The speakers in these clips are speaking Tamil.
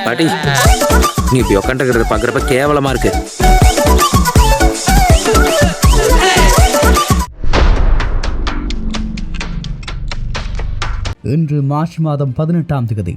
பாட்டி நீ இப்படி உட்காந்துக்கிறத பாக்குறப்ப கேவலமா இருக்கு. இன்று மார்ச் மாதம் 18ஆம் தேதி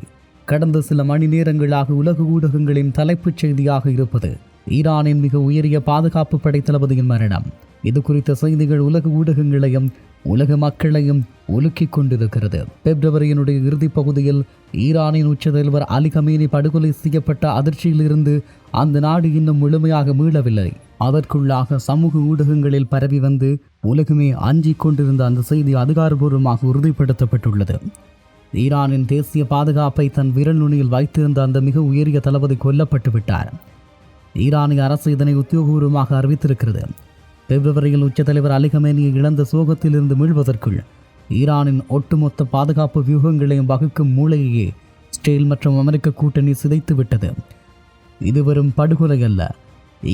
கடந்த சில மணி நேரங்களாக உலக ஊடகங்களின் தலைப்புச் செய்தியாக இருப்பது ஈரானின் மிக உயரிய பாதுகாப்பு படை தளபதியின் மரணம். இது குறித்த செய்திகள் உலக ஊடகங்களையும் உலக மக்களையும் உலுக்கிக் கொண்டிருக்கிறது. பிப்ரவரியினுடைய இறுதிப் பகுதியில் ஈரானின் உச்ச தலைவர் அலி கமேனி படுகொலை செய்யப்பட்ட அதிர்ச்சியிலிருந்து அந்த நாடு இன்னும் முழுமையாக மீளவில்லை. அதற்குள்ளாக சமூக ஊடகங்களில் பரவி வந்து உலகமே அஞ்சிக் கொண்டிருந்த அந்த செய்தி அதிகாரபூர்வமாக உறுதிப்படுத்தப்பட்டுள்ளது. ஈரானின் தேசிய பாதுகாப்பை தன் விரல் நுனியில் வைத்திருந்த அந்த மிக உயரிய தளபதி கொல்லப்பட்டு விட்டார். ஈரானிய அரசு இதனை உத்தியோகபூர்வமாக அறிவித்திருக்கிறது. பிப்ரவரியில் உச்ச தலைவர் அலி கமேனியை இழந்த சோகத்திலிருந்து மீள்வதற்குள் ஈரானின் ஒட்டுமொத்த பாதுகாப்பு வியூகங்களையும் வகுக்கும் மூளையையே இஸ்ரேல் மற்றும் அமெரிக்க கூட்டணி சிதைத்து விட்டது. இது வெறும் படுகொலை அல்ல,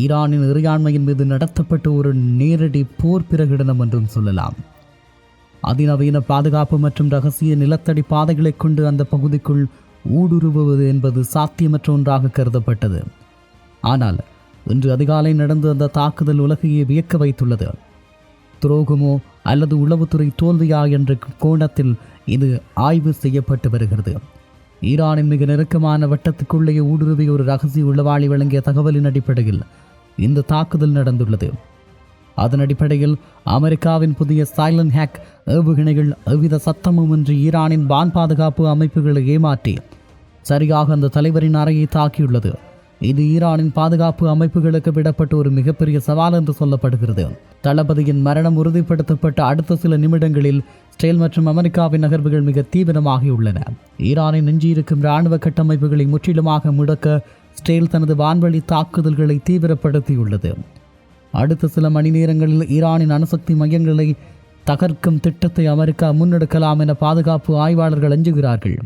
ஈரானின் இறையாண்மையின் மீது நடத்தப்பட்ட ஒரு நேரடி போர் பிரகடனம் என்றும் சொல்லலாம். அதிநவீன பாதுகாப்பு மற்றும் ரகசிய நிலத்தடி பாதைகளை கொண்டு அந்த பகுதிக்குள் ஊடுருவுவது என்பது சாத்தியமற்ற ஒன்றாக கருதப்பட்டது. ஆனால் இன்று அதிகாலை நடந்த அந்த தாக்குதல் உலகையே வியக்க வைத்துள்ளது. துரோகமோ அல்லது உளவுத்துறை தோல்வியா என்ற கோணத்தில் இது ஆய்வு செய்யப்பட்டு வருகிறது. ஈரானின் மிக நெருக்கமான வட்டத்துக்குள்ளேயே ஊடுருவிய ஒரு ரகசிய உளவாளி வழங்கிய தகவலின் அடிப்படையில் இந்த தாக்குதல் நடந்துள்ளது. அதன் அடிப்படையில் அமெரிக்காவின் புதிய சைலண்ட் ஹேக் ஏவுகணைகள் எவ்வித சத்தமுமின்றி ஈரானின் வான் பாதுகாப்பு அமைப்புகளை ஏமாற்றி சரியாக அந்த தலைவரின் அறையை தாக்கியுள்ளது. இது ஈரானின் பாதுகாப்பு அமைப்புகளுக்கு விடப்பட்ட ஒரு மிகப்பெரிய சவால் என்று சொல்லப்படுகிறது. தளபதியின் மரணம் உறுதிப்படுத்தப்பட்ட அடுத்த சில நிமிடங்களில் இஸ்ரேல் மற்றும் அமெரிக்காவின் நகர்வுகள் மிக தீவிரமாகியுள்ளன. ஈரானின் எஞ்சியிருக்கும் இராணுவ கட்டமைப்புகளை முற்றிலுமாக முடக்க இஸ்ரேல் தனது வான்வழி தாக்குதல்களை தீவிரப்படுத்தியுள்ளது. அடுத்த சில மணி நேரங்களில் ஈரானின் அணுசக்தி மையங்களை தகர்க்கும் திட்டத்தை அமெரிக்கா முன்னெடுக்கலாம் என பாதுகாப்பு ஆய்வாளர்கள் அஞ்சுகிறார்கள்.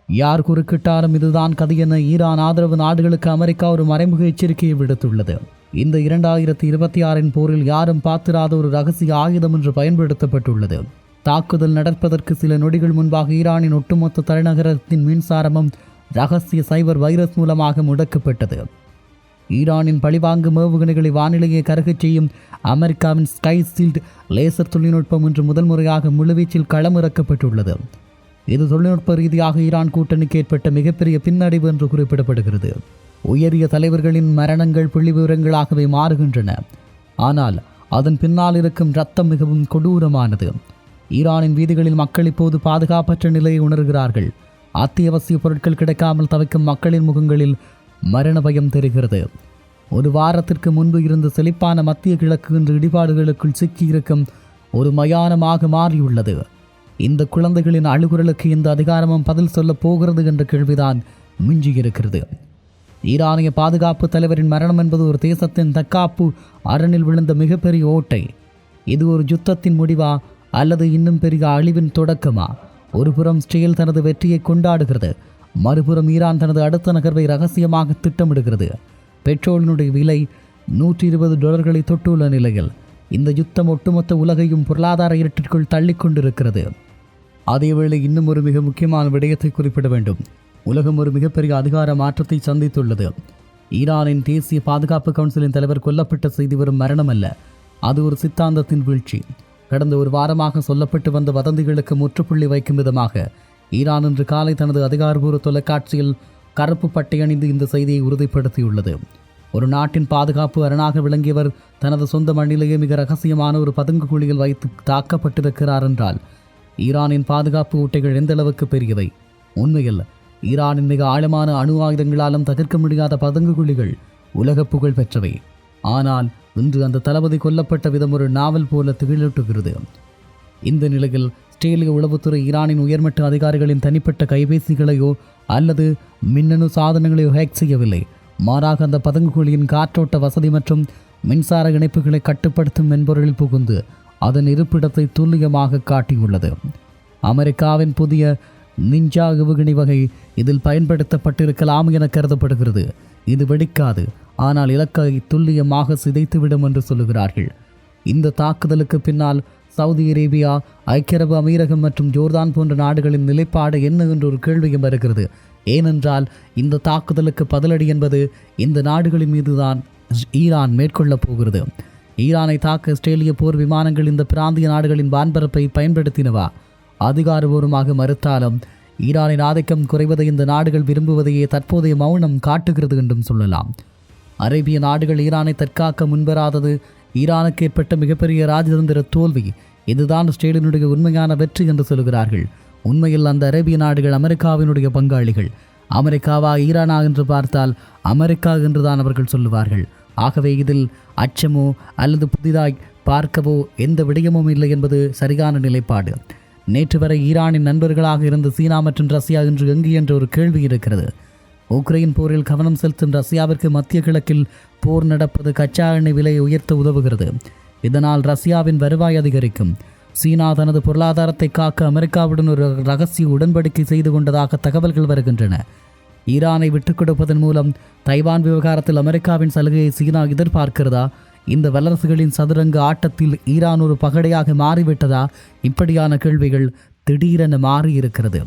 யார் குறுக்கிட்டாலும் இதுதான் கதை என ஈரான் ஆதரவு நாடுகளுக்கு அமெரிக்கா ஒரு மறைமுக எச்சரிக்கையை விடுத்துள்ளது. இந்த 2026 போரில் யாரும் பார்த்திராத ஒரு ரகசிய ஆயுதம் என்று பயன்படுத்தப்பட்டுள்ளது. தாக்குதல் நடப்பதற்கு சில நொடிகள் முன்பாக ஈரானின் ஒட்டுமொத்த தலைநகரத்தின் மின்சாரமும் ரகசிய சைபர் வைரஸ் மூலமாக முடக்கப்பட்டது. ஈரானின் பழிவாங்கும் ஏவுகணைகளை வானிலையை கருகச் செய்யும் அமெரிக்காவின் ஸ்கை சீல்ட் லேசர் தொழில்நுட்பம் இன்று முதல் முறையாக முழுவீச்சில் களமிறக்கப்பட்டுள்ளது. இது தொழில்நுட்ப ரீதியாக ஈரான் கூட்டணிக்கு ஏற்பட்ட மிகப்பெரிய பின்னடைவு என்று குறிப்பிடப்படுகிறது. உயரிய தலைவர்களின் மரணங்கள் புள்ளி விவரங்களாகவே மாறுகின்றன. ஆனால் அதன் பின்னால் இருக்கும் இரத்தம் மிகவும் கொடூரமானது. ஈரானின் வீதிகளில் மக்கள் இப்போது பாதுகாப்பற்ற நிலையை உணர்கிறார்கள். அத்தியாவசிய பொருட்கள் கிடைக்காமல் தவிக்கும் மக்களின் முகங்களில் மரண பயம் தெரிகிறது. ஒரு வாரத்திற்கு முன்பு இருந்த செழிப்பான மத்திய கிழக்கு இன்று இடிபாடுகளுக்குள் சிக்கியிருக்கும் ஒரு மயானமாக மாறியுள்ளது. இந்த குழந்தைகளின் அழுகுரலுக்கு இந்த அதிகாரமும் பதில் சொல்ல போகிறது என்ற கேள்விதான் மிஞ்சியிருக்கிறது. ஈரானிய பாதுகாப்பு தலைவரின் மரணம் என்பது ஒரு தேசத்தின் தற்காப்பு அரணில் விழுந்த மிகப்பெரிய ஓட்டை. இது ஒரு யுத்தத்தின் முடிவா அல்லது இன்னும் பெரிய அழிவின் தொடக்கமா? ஒரு புறம் இஸ்ரேல் தனது வெற்றியை கொண்டாடுகிறது, மறுபுறம் ஈரான் தனது அடுத்த நகர்வை ரகசியமாக திட்டமிடுகிறது. பெட்ரோலினுடைய விலை $120 தொட்டுள்ள நிலையில் இந்த யுத்தம் ஒட்டுமொத்த உலகையும் பொருளாதார இருட்டிற்குள் தள்ளிக்கொண்டிருக்கிறது. அதேவேளை இன்னும் ஒரு மிக முக்கியமான விடயத்தை குறிப்பிட வேண்டும். உலகம் ஒரு மிகப்பெரிய அதிகார மாற்றத்தை சந்தித்துள்ளது. ஈரானின் தேசிய பாதுகாப்பு கவுன்சிலின் தலைவர் கொல்லப்பட்ட செய்தி வரும் மரணம் அல்ல, அது ஒரு சித்தாந்தத்தின் வீழ்ச்சி. கடந்த ஒரு வாரமாக சொல்லப்பட்டு வந்த வதந்திகளுக்கு முற்றுப்புள்ளி வைக்கும் விதமாக ஈரான் இன்று காலை தனது அதிகாரப்பூர்வ தொலைக்காட்சியில் கருப்பு பட்டை அணிந்து இந்த செய்தியை உறுதிப்படுத்தியுள்ளது. ஒரு நாட்டின் பாதுகாப்பு அரணாக விளங்கியவர் தனது சொந்த மண்ணிலேயே மிக ரகசியமான ஒரு பதுங்கு குழியில் வைத்து தாக்கப்பட்டிருக்கிறார் என்றால் ஈரானின் பாதுகாப்பு ஊட்டைகள் எந்த அளவுக்கு பெரியவை? உண்மையில் ஈரானின் மிக ஆழமான அணு ஆயுதங்களாலும் தகர்க்க முடியாத பதுங்கு குழிகள் உலக புகழ் பெற்றவை. ஆனால் இன்று அந்த தளபதி கொல்லப்பட்ட விதம் ஒரு நாவல் போல திகிலூட்டுகிறது. இந்த நிலையில் ஆஸ்திரேலிய உளவுத்துறை ஈரானின் உயர்மட்ட அதிகாரிகளின் தனிப்பட்ட கைபேசிகளையோ அல்லது மின்னணு சாதனங்களையோ ஹேக் செய்யவில்லை. மாறாக அந்த பதுங்கு குழியின் காற்றோட்ட வசதி மற்றும் மின்சார இணைப்புகளை கட்டுப்படுத்தும் மென்பொருளில் புகுந்து அதன் இருப்பிடத்தை துல்லியமாக காட்டியுள்ளது. அமெரிக்காவின் புதிய நிஞ்சா ஏவுகணை வகை இதில் பயன்படுத்தப்பட்டிருக்கலாம் என கருதப்படுகிறது. இது வெடிக்காது, ஆனால் இலக்கை துல்லியமாக சிதைத்துவிடும் என்று சொல்லுகிறார்கள். இந்த தாக்குதலுக்கு பின்னால் சவுதி அரேபியா, ஐக்கிய அரபு அமீரகம் மற்றும் ஜோர்தான் போன்ற நாடுகளின் நிலைப்பாடு என்ன என்ற ஒரு கேள்வியும் வருகிறது. ஏனென்றால் இந்த தாக்குதலுக்கு பதிலடி என்பது இந்த நாடுகளின் மீதுதான் ஈரான் மேற்கொள்ளப் போகிறது. ஈரானை தாக்க இஸ்ரேலிய போர் விமானங்கள் இந்த பிராந்திய நாடுகளின் வான்பரப்பை பயன்படுத்தினவா? அதிகாரபூர்வமாக மறுத்தாலும் ஈரானின் ஆதிக்கம் குறைவதை இந்த நாடுகள் விரும்புவதையே தற்போதைய மௌனம் காட்டுகிறது என்றும் சொல்லலாம். அரேபிய நாடுகள் ஈரானை தற்காக்க முன்வராதது ஈரானுக்கு ஏற்பட்ட மிகப்பெரிய ராஜதந்திர தோல்வி. இதுதான் இஸ்ரேலினுடைய உண்மையான வெற்றி என்று சொல்கிறார்கள். உண்மையில் அந்த அரேபிய நாடுகள் அமெரிக்காவினுடைய பங்காளிகள். அமெரிக்காவா ஈரானா என்று பார்த்தால் அமெரிக்கா என்றுதான் அவர்கள் சொல்லுவார்கள். ஆகவே இதில் அச்சமோ அல்லது புதிதாய் பார்க்கவோ எந்த விடயமும் இல்லை என்பது சரியான நிலைப்பாடு. நேற்று வரை ஈரானின் நண்பர்களாக இருந்த சீனா மற்றும் ரஷ்யா இன்று எங்கு என்ற ஒரு கேள்வி இருக்கிறது. உக்ரைன் போரில் கவனம் செலுத்தும் ரஷ்யாவிற்கு மத்திய கிழக்கில் போர் நடப்பது கச்சா எண்ணெய் விலையை உயர்த்த உதவுகிறது. இதனால் ரஷ்யாவின் வருவாய் அதிகரிக்கும். சீனா தனது பொருளாதாரத்தை காக்க அமெரிக்காவுடன் ஒரு ரகசிய உடன்படிக்கை செய்து கொண்டதாக தகவல்கள் வருகின்றன. ஈரானை விட்டுக் கொடுப்பதன் மூலம் தைவான் விவகாரத்தில் அமெரிக்காவின் சலுகையை சீனா எதிர்பார்க்கிறதா? இந்த வல்லரசுகளின் சதுரங்க ஆட்டத்தில் ஈரான் ஒரு பகடையாக மாறிவிட்டதா? இப்படியான கேள்விகள் திடீரென மாறியிருக்கிறது.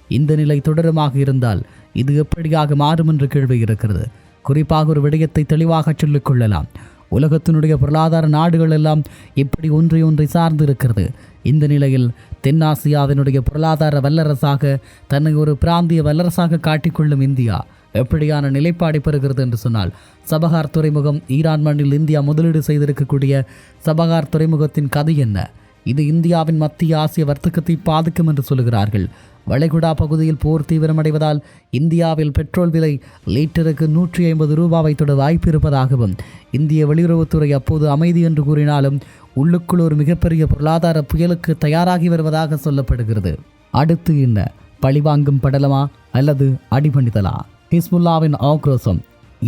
இந்த நிலை தொடருமாக இருந்தால் இது எப்படியாக மாறும் என்ற கேள்வி இருக்கிறது. குறிப்பாக ஒரு விடயத்தை தெளிவாக சொல்லிக் கொள்ளலாம். உலகத்தினுடைய பொருளாதார நாடுகள் எல்லாம் இப்படி ஒன்றை சார்ந்து இருக்கிறது. இந்த நிலையில் தென்னாசியாவினுடைய பொருளாதார வல்லரசாக தன்னை ஒரு பிராந்திய வல்லரசாக காட்டிக்கொள்ளும் இந்தியா எப்படியான நிலைப்பாடு பெறுகிறது என்று சொன்னால், சபகார் துறைமுகம், ஈரான் மண்ணில் இந்தியா முதலீடு செய்திருக்கக்கூடிய சபகார் துறைமுகத்தின் கதை என்ன? இது இந்தியாவின் மத்திய ஆசிய வர்த்தகத்தை பாதிக்கும் என்று சொல்கிறார்கள். வளைகுடா பகுதியில் போர் தீவிரமடைவதால் இந்தியாவில் பெட்ரோல் விலை லீட்டருக்கு 150 ரூபாவை தொட வாய்ப்பு இருப்பதாகவும் இந்திய வெளியுறவுத்துறை அப்போது அமைதி என்று கூறினாலும் உள்ளுக்குள் ஒரு மிகப்பெரிய பொருளாதார புயலுக்கு தயாராகி வருவதாக சொல்லப்படுகிறது. அடுத்து என்ன? பழிவாங்கும் படலமா அல்லது அடிபணிதலா? ஹிஸ்புல்லாவின் ஆக்ரோஷம்.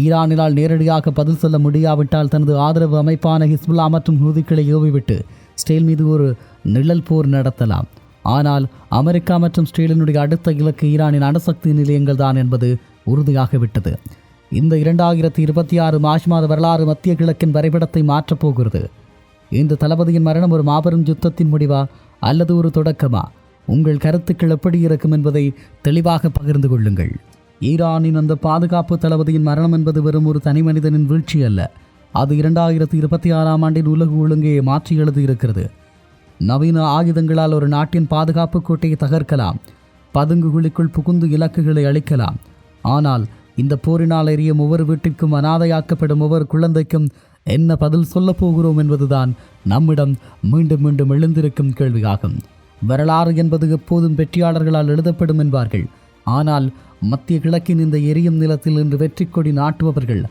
ஈரானினால் நேரடியாக பதில் சொல்ல முடியாவிட்டால் தனது ஆதரவு அமைப்பான ஹிஸ்புல்லா மற்றும் ஹூதிகளை ஏவிவிட்டு இஸ்ரேல் மீது ஒரு நிழல் போர் நடத்தலாம். ஆனால் அமெரிக்கா மற்றும் இஸ்ரேலினுடைய அடுத்த இலக்கு ஈரானின் அணுசக்தி நிலையங்கள் தான் என்பது உறுதியாகிவிட்டது. இந்த 2026 மார்ச் மாத வரலாறு மத்திய கிழக்கின் வரைபடத்தை மாற்றப்போகிறது. இந்த தளபதியின் மரணம் ஒரு மாபெரும் யுத்தத்தின் முடிவா அல்லது ஒரு தொடக்கமா? உங்கள் கருத்துக்கள் எப்படி இருக்கும் என்பதை தெளிவாக பகிர்ந்து கொள்ளுங்கள். ஈரானின் அந்த பாதுகாப்பு தளபதியின் மரணம் என்பது வெறும் ஒரு தனி மனிதனின் வீழ்ச்சி அல்ல. அது 2026ஆம் ஆண்டின் உலக ஒழுங்கையை மாற்றி எழுதியிருக்கிறது. நவீன ஆயுதங்களால் ஒரு நாட்டின் பாதுகாப்பு கோட்டையை தகர்க்கலாம், பதுங்குகுழிக்குள் புகுந்து இலக்குகளை அளிக்கலாம். ஆனால் இந்த போரினால் எரியும் ஒவ்வொரு வீட்டிற்கும், அனாதையாக்கப்படும் ஒவ்வொரு குழந்தைக்கும் என்ன பதில் சொல்லப் போகிறோம் என்பதுதான் நம்மிடம் மீண்டும் மீண்டும் எழுந்திருக்கும் கேள்வியாகும். வரலாறு என்பது எப்போதும் வெற்றியாளர்களால் எழுதப்படும் என்பார்கள். ஆனால் மத்திய கிழக்கின் இந்த எரியும் நிலத்தில் இன்று வெற்றி கொடி நாட்டுபவர்கள்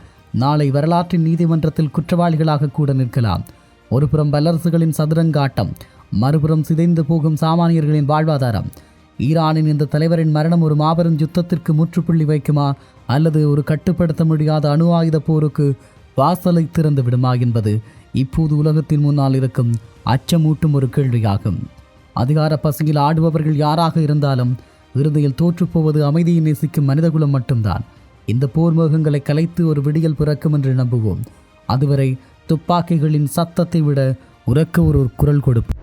நாளை வரலாற்றின் நீதிமன்றத்தில் குற்றவாளிகளாக கூட நிற்கலாம். ஒருபுறம் வல்லரசுகளின் சதுரங்காட்டம், மறுபுறம் சிதைந்து போகும் சாமானியர்களின் வாழ்வாதாரம். ஈரானின் இந்த தலைவரின் மரணம் ஒரு மாபெரும் யுத்தத்திற்கு முற்றுப்புள்ளி வைக்குமா அல்லது ஒரு கட்டுப்படுத்த முடியாத அணு ஆயுத போருக்கு வாசலை திறந்து விடுமா என்பது இப்போது உலகத்தின் முன்னால் இருக்கும் அச்சமூட்டும் ஒரு கேள்வியாகும். அதிகார பசியில் ஆடுபவர்கள் யாராக இருந்தாலும் இறுதியில் தோற்றுப்போவது அமைதியை நேசிக்கும் மனிதகுலம் மட்டும்தான். இந்த போர் மேகங்களை கலைத்து ஒரு விடியல் பிறக்கும் என்று நம்புவோம். அதுவரை துப்பாக்கிகளின் சத்தத்தை விட உரக்க ஒரு குரல் கொடுப்போம்.